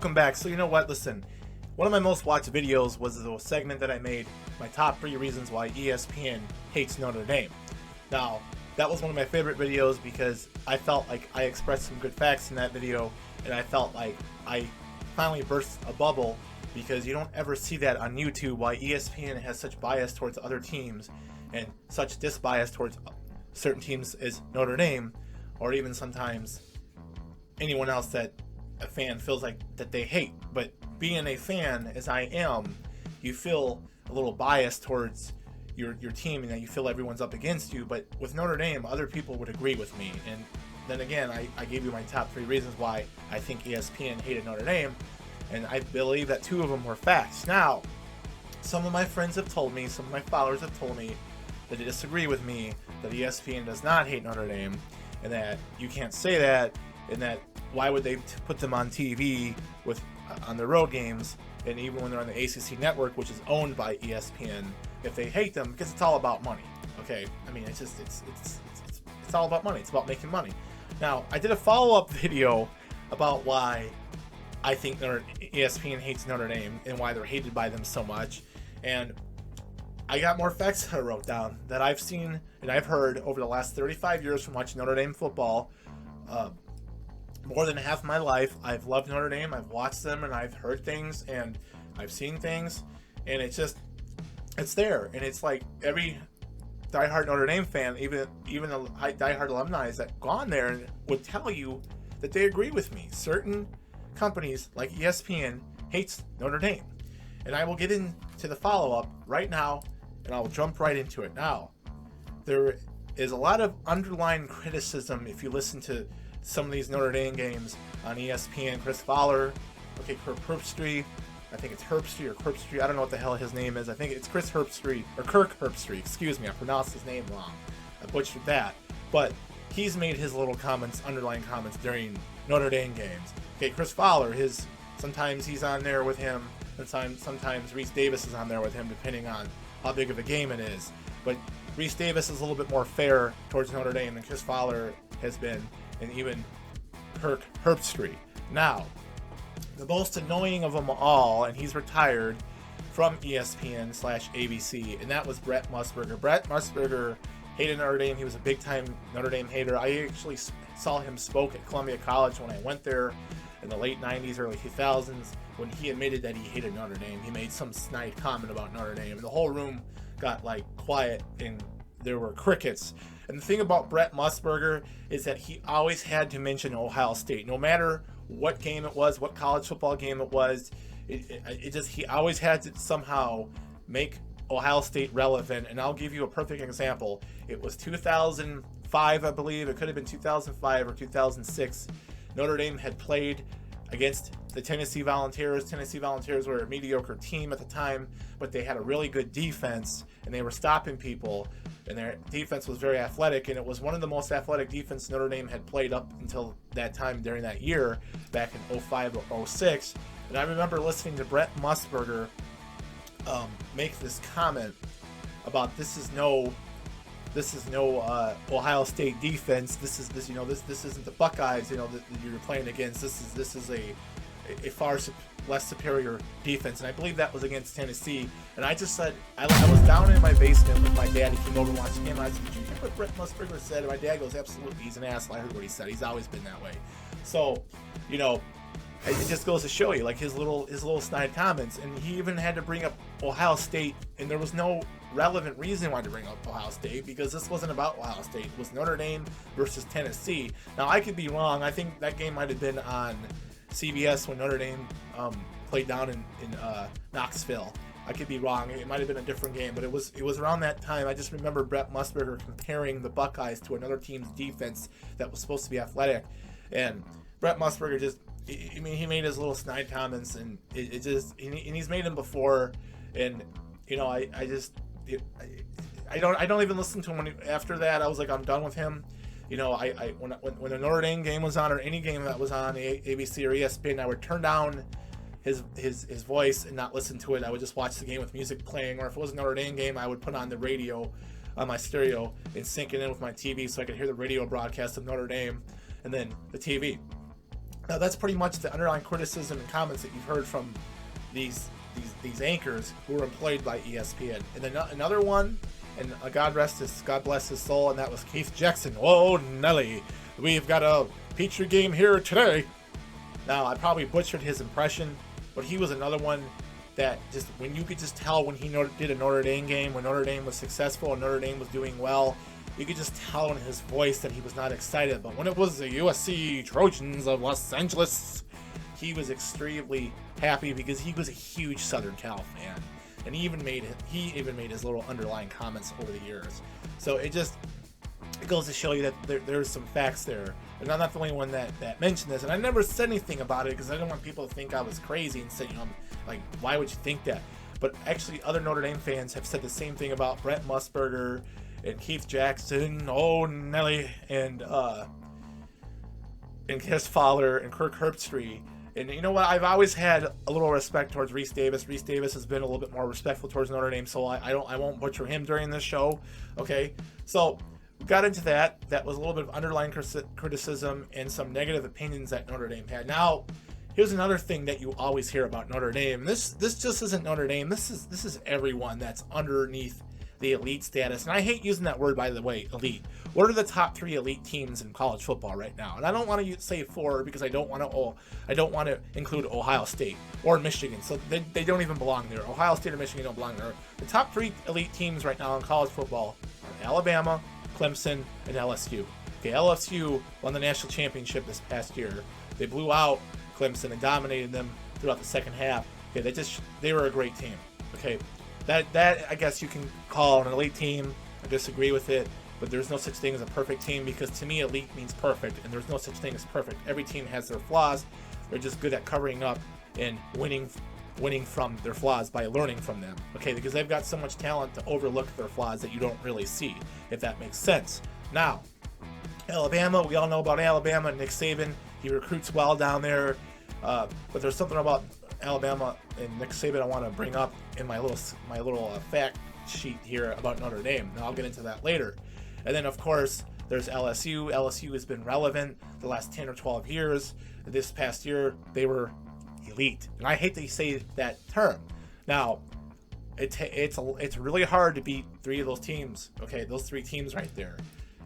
welcome back. So you know what? Listen, one of my most watched videos was the segment that I made, my top 3 reasons why ESPN hates Notre Dame. Now, that was one of my favorite videos because I felt like I expressed some good facts in that video, and I felt like I finally burst a bubble because you don't ever see that on YouTube, why ESPN has such bias towards other teams and such disbias towards certain teams as Notre Dame, or even sometimes anyone else that a fan feels like that they hate. But being a fan, as I am, you feel a little biased towards your team, and that you feel everyone's up against you. But with Notre Dame, other people would agree with me. And then again, I gave you my top 3 reasons why I think ESPN hated Notre Dame, and I believe that 2 of them were facts. Now, some of my friends have told me, some of my followers have told me that they disagree with me, that ESPN does not hate Notre Dame, and that you can't say that, and that why would they put them on TV with on their road games, and even when they're on the ACC network, which is owned by ESPN, if they hate them, because it's all about money. Okay, I mean, it's all about money. It's about making money. Now, I did a follow-up video about why I think ESPN hates Notre Dame and why they're hated by them so much, and I got more facts that I wrote down that I've seen and I've heard over the last 35 years from watching Notre Dame football. More than half my life, I've loved Notre Dame. I've watched them, and I've heard things, and I've seen things, and it's there. And it's like every diehard Notre Dame fan, even the diehard alumni that gone there, and would tell you that they agree with me. Certain companies like ESPN hates Notre Dame, and I will get into the follow-up right now, and I will jump right into it now. There is a lot of underlying criticism if you listen to some of these Notre Dame games on ESPN. Chris Fowler, Kirk Herbstreit, I think it's Herbstreit or Herbstreit, I don't know what the hell his name is. I think it's Chris Herbstreit, or Kirk Herbstreit, excuse me, I pronounced his name wrong. I butchered that. But he's made his little comments, underlying comments during Notre Dame games. Okay, Chris Fowler, sometimes he's on there with him, and sometimes Reese Davis is on there with him, depending on how big of a game it is. But Reese Davis is a little bit more fair towards Notre Dame than Chris Fowler has been, and even Kirk Herbstreit. Now, the most annoying of them all, and he's retired from ESPN/ABC, and that was Brett Musburger. Brett Musburger hated Notre Dame. He was a big-time Notre Dame hater. I actually saw him spoke at Columbia College when I went there in the late 90s, early 2000s, when he admitted that he hated Notre Dame. He made some snide comment about Notre Dame, and the whole room got quiet, and there were crickets. And the thing about Brett Musburger is that he always had to mention Ohio State, no matter what game it was, what college football game it was. He always had to somehow make Ohio State relevant. And I'll give you a perfect example. It was 2005, I believe. It could have been 2005 or 2006. Notre Dame had played against the Tennessee Volunteers. Tennessee Volunteers were a mediocre team at the time, but they had a really good defense, and they were stopping people, and their defense was very athletic, and it was one of the most athletic defense Notre Dame had played up until that time during that year, back in 05 or 06. And I remember listening to Brett Musburger make this comment about this is no Ohio State defense. This isn't the Buckeyes, that you're playing against. This is a far less superior defense, and I believe that was against Tennessee. And I just said, I was down in my basement with my dad. He came over and watched the game, and I said, "Did you hear what Brett Musburger said?" And my dad goes, "Absolutely, he's an asshole. I heard what he said. He's always been that way." So, it just goes to show you, his little snide comments. And he even had to bring up Ohio State, and there was no relevant reason why to bring up Ohio State, because this wasn't about Ohio State. It was Notre Dame versus Tennessee. Now, I could be wrong. I think that game might have been on CBS when Notre Dame played down in Knoxville. I could be wrong. It might have been a different game, but it was around that time. I just remember Brett Musburger comparing the Buckeyes to another team's defense that was supposed to be athletic, and Brett Musburger he made his little snide comments, and and he's made them before, and I don't even listen to him after that. I was like, I'm done with him. When the Notre Dame game was on, or any game that was on ABC or ESPN, I would turn down his voice and not listen to it. I would just watch the game with music playing, or if it was a Notre Dame game, I would put on the radio on my stereo and sync it in with my TV so I could hear the radio broadcast of Notre Dame and then the TV. Now that's pretty much the underlying criticism and comments that you've heard from these anchors who were employed by ESPN. And then another one, and God bless his soul, and that was Keith Jackson. Whoa, Nelly, we've got a Petrie game here today. Now I probably butchered his impression, but he was another one that just, when you could just tell when he did a Notre Dame game, when Notre Dame was successful and Notre Dame was doing well, you could just tell in his voice that he was not excited. But when it was the USC Trojans of Los Angeles, he was extremely happy because he was a huge Southern Cal fan, and he even made his little underlying comments over the years. So it goes to show you that there's some facts there. And I'm not the only one that mentioned this, and I never said anything about it because I didn't want people to think I was crazy and say, like, why would you think that? But actually, other Notre Dame fans have said the same thing about Brent Musburger and Keith Jackson, oh Nelly, and Chris Fowler and Kirk Herbstreit. And you know what? I've always had a little respect towards Reese Davis. Reese Davis has been a little bit more respectful towards Notre Dame, so I won't butcher him during this show. Okay, so we got into that. That was a little bit of underlying criticism and some negative opinions that Notre Dame had. Now, here's another thing that you always hear about Notre Dame. This just isn't Notre Dame. This is everyone that's underneath the elite status. And I hate using that word, by the way, elite. What are the top 3 elite teams in college football right now? And I don't want to say 4 because I don't want to include Ohio State or Michigan. So they don't even belong there. Ohio State or Michigan don't belong there. The top 3 elite teams right now in college football are Alabama, Clemson, and LSU. Okay, LSU won the national championship this past year. They blew out Clemson and dominated them throughout the second half. Okay, they were a great team. Okay, that I guess you can call an elite team. I disagree with it, but there's no such thing as a perfect team, because to me elite means perfect, and there's no such thing as perfect. Every team has their flaws. They're just good at covering up and winning from their flaws by learning from them. Okay, because they've got so much talent to overlook their flaws that you don't really see, if that makes sense. Now, Alabama, we all know about Alabama. Nick Saban, he recruits well down there, but there's something about Alabama and Nick Saban I want to bring up in my little fact sheet here about Notre Dame. Now I'll get into that later. And then of course there's LSU. LSU has been relevant the last 10 or 12 years. This past year they were elite, and I hate to say that term. Now it's really hard to beat 3 of those teams. Okay, those 3 teams right there,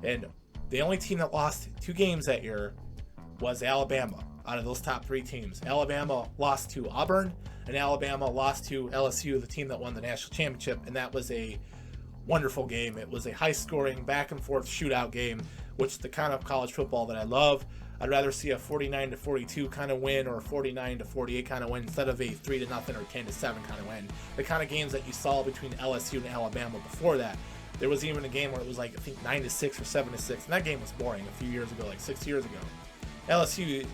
and the only team that lost 2 games that year was Alabama. Out of those top 3 teams, Alabama lost to Auburn, and Alabama lost to LSU, the team that won the national championship, and that was a wonderful game. It was a high-scoring, back-and-forth shootout game, which is the kind of college football that I love. I'd rather see a 49-42 kind of win, or a 49-48 kind of win, instead of a 3-0 or 10-7 kind of win. The kind of games that you saw between LSU and Alabama before that. There was even a game where it was like, I think 9-6 or 7-6, and that game was boring a few years ago, like 6 years ago. LSU,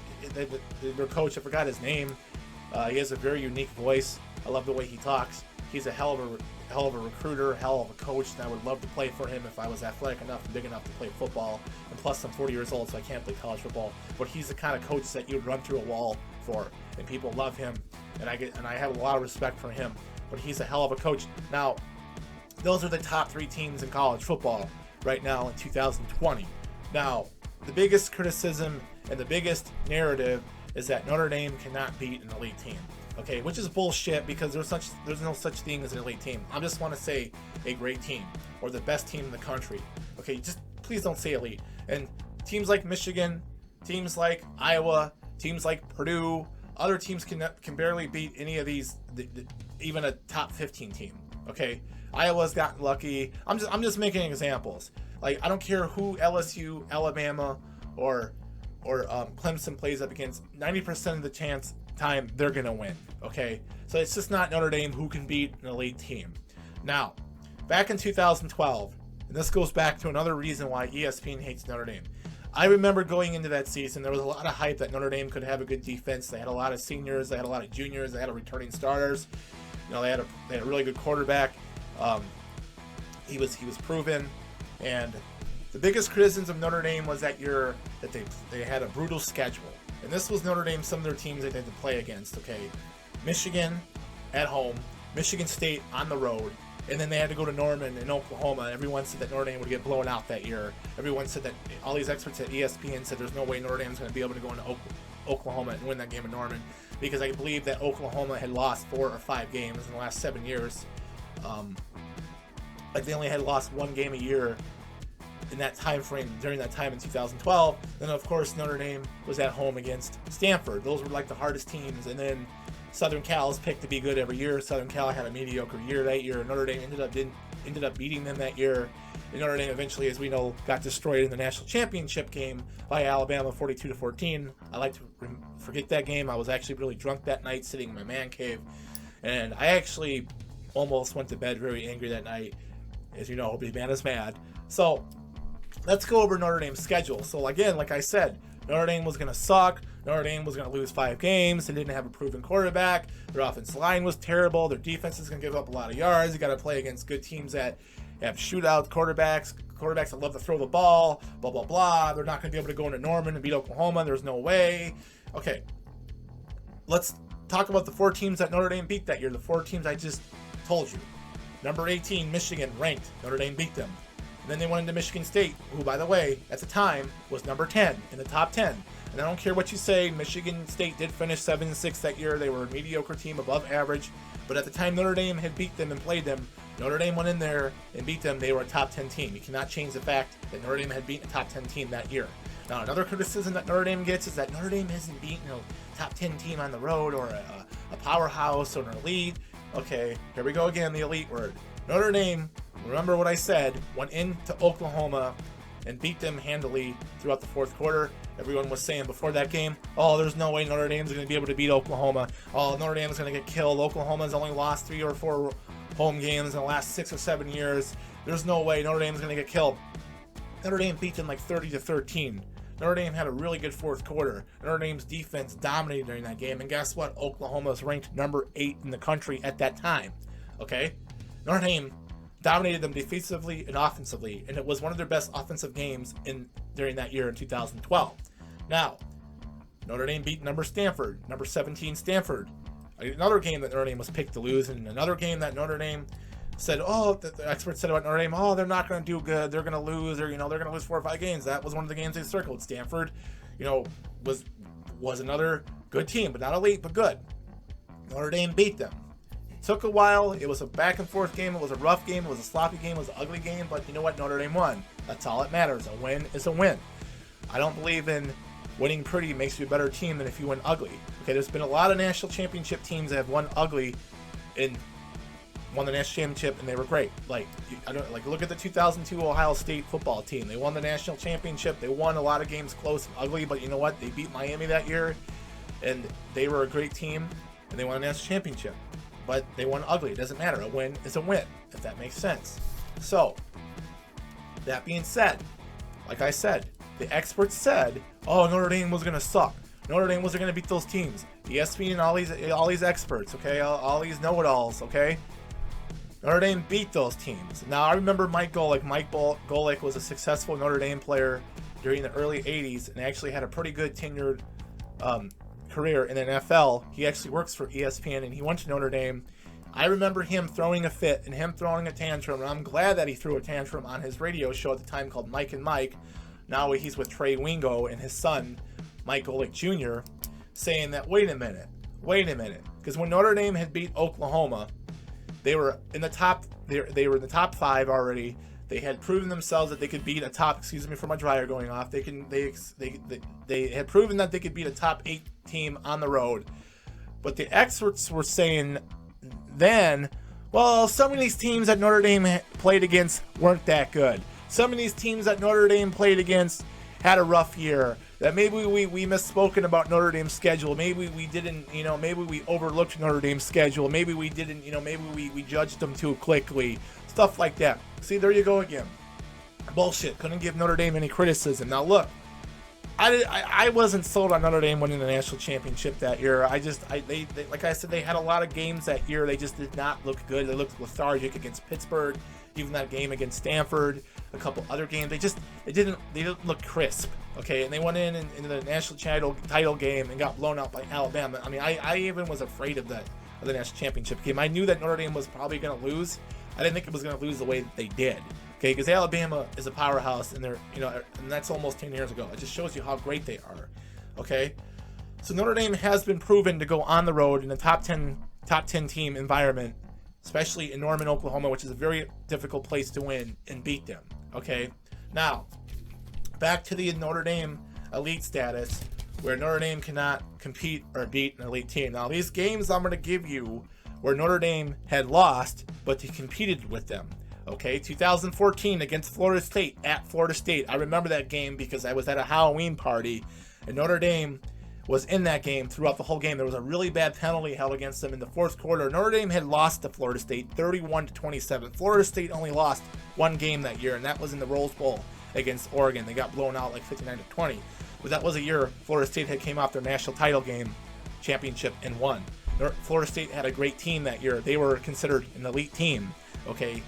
their coach, I forgot his name. He has a very unique voice. I love the way he talks. He's a hell of a recruiter, hell of a coach, and I would love to play for him if I was athletic enough and big enough to play football. And plus, I'm 40 years old, so I can't play college football. But he's the kind of coach that you'd run through a wall for, and people love him, and I have a lot of respect for him. But he's a hell of a coach. Now, those are the top 3 teams in college football right now in 2020. Now, the biggest criticism and the biggest narrative is that Notre Dame cannot beat an elite team. Okay, which is bullshit, because there's no such thing as an elite team. I just want to say a great team, or the best team in the country. Okay, just please don't say elite. And teams like Michigan, teams like Iowa, teams like Purdue, other teams can barely beat any of these, even a top 15 team. Okay, Iowa's gotten lucky. I'm just making examples. Like, I don't care who LSU, Alabama, or Clemson plays up against. 90% of the time they're gonna win. Okay, so it's just not Notre Dame who can beat an elite team. Now, back in 2012, and this goes back to another reason why ESPN hates Notre Dame. I remember going into that season, there was a lot of hype that Notre Dame could have a good defense. They had a lot of seniors, they had a lot of juniors, they had returning starters. You know, they had a really good quarterback. He was proven, and the biggest criticism of Notre Dame was that they had a brutal schedule. And this was Notre Dame, some of their teams they had to play against. Okay, Michigan at home, Michigan State on the road, and then they had to go to Norman in Oklahoma. Everyone said that Notre Dame would get blown out that year. Everyone said that, all these experts at ESPN said there's no way Notre Dame's going to be able to go into Oklahoma and win that game in Norman, because I believe that Oklahoma had lost 4 or 5 games in the last 7 years. Like they only had lost 1 game a year in that time frame during that time in 2012. Then of course Notre Dame was at home against Stanford. Those were like the hardest teams. And then Southern Cal's picked to be good every year. Southern Cal had a mediocre year that year. Notre Dame ended up beating them that year. And Notre Dame eventually, as we know, got destroyed in the national championship game by Alabama 42-14. I like to forget that game. I was actually really drunk that night sitting in my man cave. And I actually almost went to bed very angry that night. As you know, big man is mad. So let's go over Notre Dame's schedule. So again, like I said, Notre Dame was going to suck. Notre Dame was going to lose 5 games. They didn't have a proven quarterback. Their offensive line was terrible. Their defense is going to give up a lot of yards. You got to play against good teams that have shootout quarterbacks that love to throw the ball, blah, blah, blah. They're not going to be able to go into Norman and beat Oklahoma. There's no way. Okay, let's talk about the 4 teams that Notre Dame beat that year. The 4 teams I just told you. Number 18, Michigan, ranked. Notre Dame beat them. And then they went into Michigan State, who, by the way, at the time was number 10 in the top 10. And I don't care what you say, Michigan State did finish 7-6 that year. They were a mediocre team, above average. But at the time Notre Dame had beat them and played them, Notre Dame went in there and beat them. They were a top 10 team. You cannot change the fact that Notre Dame had beaten a top 10 team that year. Now, another criticism that Notre Dame gets is that Notre Dame hasn't beaten a top 10 team on the road or a powerhouse or an elite. Okay, here we go again, the elite word. Notre Dame, remember what I said, went into Oklahoma and beat them handily throughout the 4th quarter. Everyone was saying before that game, oh, there's no way Notre Dame's going to be able to beat Oklahoma. Oh, Notre Dame's going to get killed. Oklahoma's only lost 3 or 4 home games in the last 6 or 7 years. There's no way Notre Dame's going to get killed. Notre Dame beat them like 30-13. Notre Dame had a really good 4th quarter. Notre Dame's defense dominated during that game. And guess what? Oklahoma was ranked number 8 in the country at that time. Okay? Notre Dame dominated them defensively and offensively, and it was one of their best offensive games during that year in 2012. Now, Notre Dame beat number 17 Stanford. Another game that Notre Dame was picked to lose, and another game that Notre Dame said, the experts said about Notre Dame, they're not going to do good, they're going to lose, or they're going to lose 4 or 5 games. That was one of the games they circled. Stanford, was another good team, but not elite, but good. Notre Dame beat them. Took a while. It was a back and forth game. It was a rough game. It was a sloppy game. It was an ugly game. But you know what? Notre Dame won. That's all that matters. A win is a win. I don't believe in winning pretty makes you a better team than if you win ugly. Okay, there's been a lot of national championship teams that have won ugly and won the national championship, and they were great. Look at the 2002 Ohio State football team. They won the national championship. They won a lot of games close and ugly, but you know what? They beat Miami that year, and they were a great team, and they won a national championship. But they won ugly. It doesn't matter. A win is a win, if that makes sense. So, that being said, like I said, the experts said, Notre Dame was going to suck. Notre Dame wasn't going to beat those teams. ESPN and all these experts, okay? All these know-it-alls, okay? Notre Dame beat those teams. Now, I remember Mike Golick. Mike Golick was a successful Notre Dame player during the early 80s and actually had a pretty good tenured career in the NFL. He actually works for ESPN, and he went to Notre Dame. I remember him throwing a fit and him throwing a tantrum, and I'm glad that he threw a tantrum on his radio show at the time called Mike and Mike. Now he's with Trey Wingo and his son, Mike Golick Jr., saying that, wait a minute. Because when Notre Dame had beat Oklahoma, they were in the top. They were in the top 5 already. They had proven themselves that they could beat a top. Excuse me for my dryer going off. They had proven that they could beat a top 8 team on the road. But the experts were saying then, some of these teams that Notre Dame played against weren't that good. Some of these teams that Notre Dame played against had a rough year. That maybe we misspoken about Notre Dame's schedule. Maybe we didn't, maybe we overlooked Notre Dame's schedule. Maybe we didn't, maybe we judged them too quickly. Stuff like that. See, there you go again. Bullshit. Couldn't give Notre Dame any criticism. Now look, I wasn't sold on Notre Dame winning the national championship that year. They like I said, they had a lot of games that year. They just did not look good. They looked lethargic against Pittsburgh. Even that game against Stanford, a couple other games, they didn't look crisp. Okay, and they went into the national title game and got blown out by Alabama. I mean, I even was afraid of the national championship game. I knew that Notre Dame was probably going to lose. I didn't think it was going to lose the way that they did. Okay, because Alabama is a powerhouse, and they're and that's almost 10 years ago. It just shows you how great they are. Okay, So Notre Dame has been proven to go on the road in a top 10 team environment, especially in Norman, Oklahoma, which is a very difficult place to win, and beat them. Okay, now back to the Notre Dame elite status, where Notre Dame cannot compete or beat an elite team. Now these games I'm going to give you where Notre Dame had lost, but they competed with them. Okay, 2014 against Florida State at Florida State. I remember that game because I was at a Halloween party, and Notre Dame was in that game throughout the whole game. There was a really bad penalty held against them in the fourth quarter. Notre Dame had lost to Florida State 31-27. Florida State only lost one game that year, and that was in the Rose Bowl against Oregon. They got blown out like 59-20. But that was a year Florida State had came off their national title game championship and won. Florida State had a great team that year. They were considered an elite team. Okay,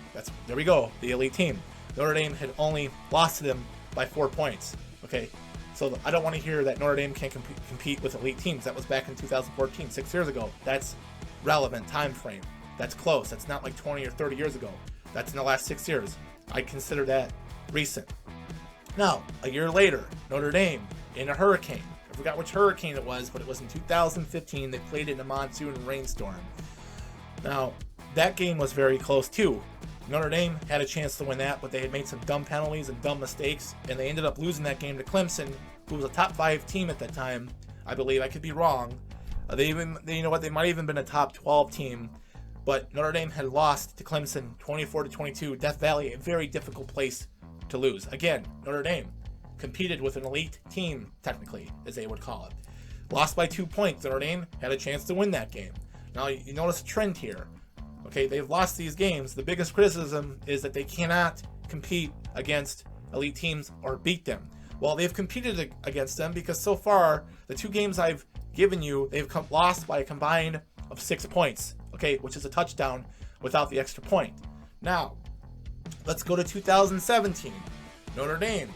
there we go, the elite team. Notre Dame had only lost to them by 4 points. Okay, so I don't want to hear that Notre Dame can't compete with elite teams. That was back in 2014, 6 years ago. That's relevant time frame. That's close. That's not like 20 or 30 years ago. That's in the last 6 years. I consider that recent. Now, a year later, Notre Dame in a hurricane. I forgot which hurricane it was, but it was in 2015. They played in a monsoon rainstorm. Now, that game was very close too. Notre Dame had a chance to win that, but they had made some dumb penalties and dumb mistakes, and they ended up losing that game to Clemson, who was a top 5 team at that time. I believe. I could be wrong. They might even been a top 12 team, but Notre Dame had lost to Clemson 24-22. Death Valley, a very difficult place to lose. Again, Notre Dame competed with an elite team, technically, as they would call it. Lost by 2 points. Notre Dame had a chance to win that game. Now, you notice a trend here. Okay, they've lost these games. The biggest criticism is that they cannot compete against elite teams or beat them. Well, they've competed against them because so far, the 2 games I've given you, they've lost by a combined of 6 points, okay, which is a touchdown without the extra point. Now, let's go to 2017. Notre Dame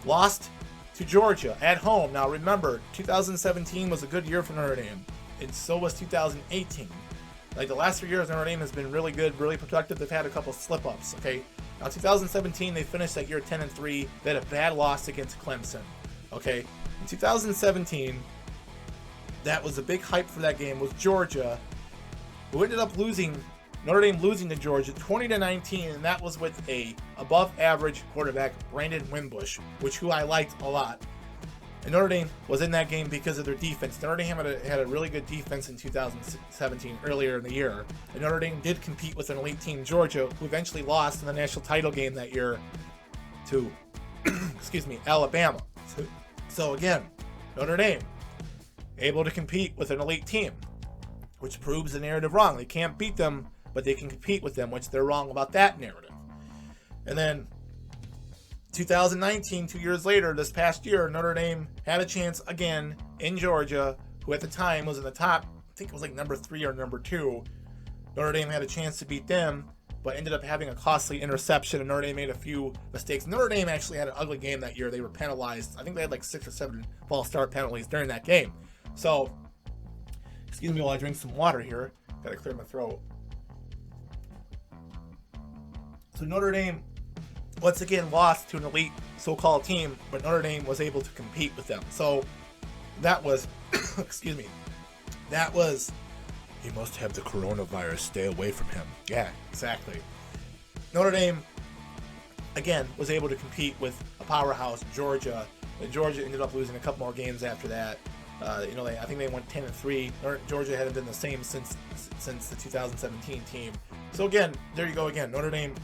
lost to Georgia at home. Now, remember, 2017 was a good year for Notre Dame, and so was 2018. Like the last 3 years, Notre Dame has been really good, really productive. They've had a couple slip-ups, okay? Now, 2017, they finished that year 10-3. They had a bad loss against Clemson, okay? In 2017, that was a big hype for that game, was Georgia, who ended up losing, Notre Dame losing to Georgia 20-19, and that was with a above-average quarterback, Brandon Wimbush, who I liked a lot. And Notre Dame was in that game because of their defense. Notre Dame had a really good defense in 2017, earlier in the year. And Notre Dame did compete with an elite team, Georgia, who eventually lost in the national title game that year to, Alabama. So again, Notre Dame able to compete with an elite team, which proves the narrative wrong. They can't beat them, but they can compete with them, which they're wrong about that narrative. And then 2019, 2 years later, this past year, Notre Dame had a chance again in Georgia, who at the time was in the top, I think it was like number 3 or number 2. Notre Dame had a chance to beat them, but ended up having a costly interception, and Notre Dame made a few mistakes. Notre Dame actually had an ugly game that year. They were penalized. I think they had like 6 or 7 false start penalties during that game. So, excuse me while I drink some water here. Gotta clear my throat. So Notre Dame once again lost to an elite so-called team, but Notre Dame was able to compete with them. So that was, he must have the coronavirus, stay away from him. Yeah, exactly. Notre Dame, again, was able to compete with a powerhouse, Georgia, and Georgia ended up losing a couple more games after that. I think they went 10-3. Georgia hadn't been the same since the 2017 team. So again, there you go again. Notre Dame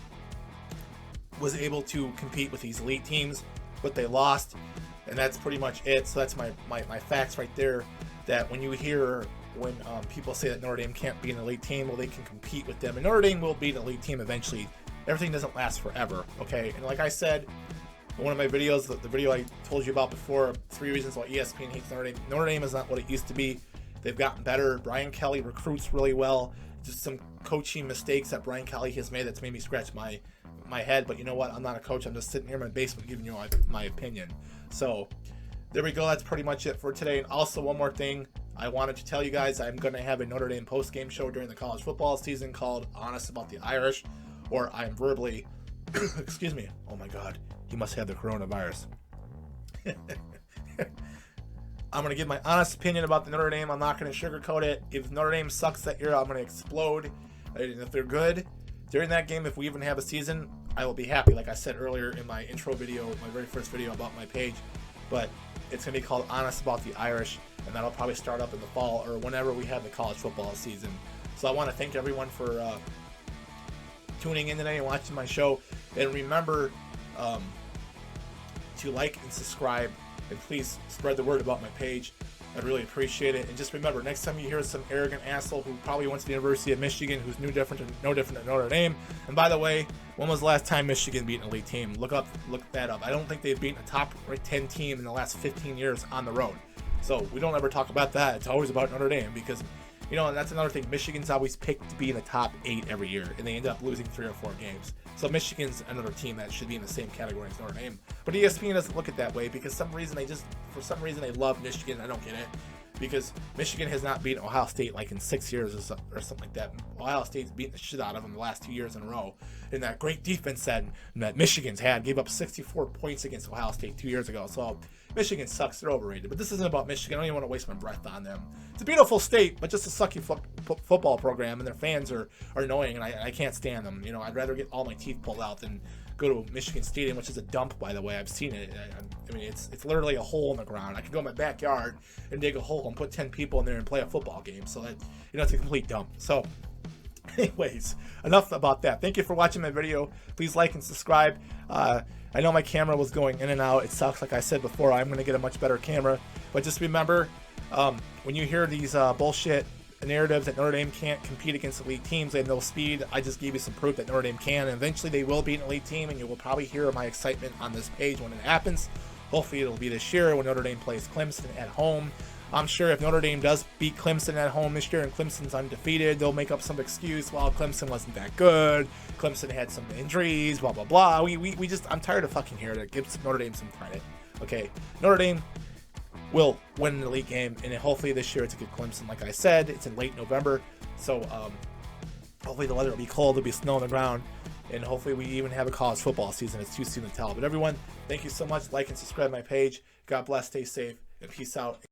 was able to compete with these elite teams, but they lost, and that's pretty much it. So that's my facts right there, that when people say that Notre Dame can't be an elite team, well, they can compete with them, and Notre Dame will be an elite team eventually. Everything doesn't last forever, okay? And like I said in one of my videos, the video I told you about before, 3 reasons why ESPN hates Notre Dame. Notre Dame is not what it used to be. They've gotten better. Brian Kelly recruits really well. Just some coaching mistakes that Brian Kelly has made that's made me scratch my head, but you know what? I'm not a coach. I'm just sitting here in my basement giving you my opinion. So there we go. That's pretty much it for today. And also one more thing I wanted to tell you guys, I'm going to have a Notre Dame post-game show during the college football season called Honest About the Irish, or I'm verbally, oh my God, he must have the coronavirus. I'm going to give my honest opinion about the Notre Dame. I'm not going to sugarcoat it. If Notre Dame sucks that year, I'm going to explode. And if they're good during that game, if we even have a season, I will be happy. Like I said earlier in my intro video, my very first video about my page. But it's going to be called Honest About the Irish, and that'll probably start up in the fall or whenever we have the college football season. So I want to thank everyone for tuning in today and watching my show. And remember to like and subscribe, and please spread the word about my page. I'd really appreciate it. And just remember, next time you hear some arrogant asshole who probably went to the University of Michigan, who's no different than Notre Dame. And by the way, when was the last time Michigan beat an elite team? Look that up. I don't think they've beaten a top 10 team in the last 15 years on the road. So we don't ever talk about that. It's always about Notre Dame because, you know, and that's another thing. Michigan's always picked to be in the top 8 every year, and they end up losing 3 or 4 games. So Michigan's another team that should be in the same category as Notre Dame. But ESPN doesn't look at it that way because for some reason they love Michigan. I don't get it. Because Michigan has not beaten Ohio State like in 6 years or something like that. Ohio State's beaten the shit out of them the last 2 years in a row. And that great defense that Michigan's had gave up 64 points against Ohio State 2 years ago. So Michigan sucks. They're overrated. But this isn't about Michigan. I don't even want to waste my breath on them. It's a beautiful state, but just a sucky football program. And their fans are annoying, and I can't stand them. You know, I'd rather get all my teeth pulled out than go to Michigan Stadium, which is a dump, by the way. I've seen it. I mean, it's literally a hole in the ground. I could go in my backyard and dig a hole and put 10 people in there and play a football game. So that, you know, it's a complete dump. So anyways, enough about that. Thank you for watching my video. Please like and subscribe. I know my camera was going in and out. It sucks. Like I said before, I'm going to get a much better camera. But just remember, when you hear these bullshit narratives that Notre Dame can't compete against elite teams, they have no speed, I just gave you some proof that Notre Dame can, and eventually they will beat an elite team, and you will probably hear my excitement on this page when it happens. Hopefully it'll be this year when Notre Dame plays Clemson at home. I'm sure if Notre Dame does beat Clemson at home this year and Clemson's undefeated, they'll make up some excuse, well, Clemson wasn't that good, Clemson had some injuries, blah blah blah. I'm tired of fucking hearing it. Give Notre Dame some credit. Okay, Notre Dame will win an elite game, and hopefully this year it's a good Clemson. Like I said, it's in late November, so hopefully the weather will be cold, there'll be snow on the ground, and hopefully we even have a college football season. It's too soon to tell. But everyone, thank you so much. Like and subscribe my page. God bless, stay safe, and peace out.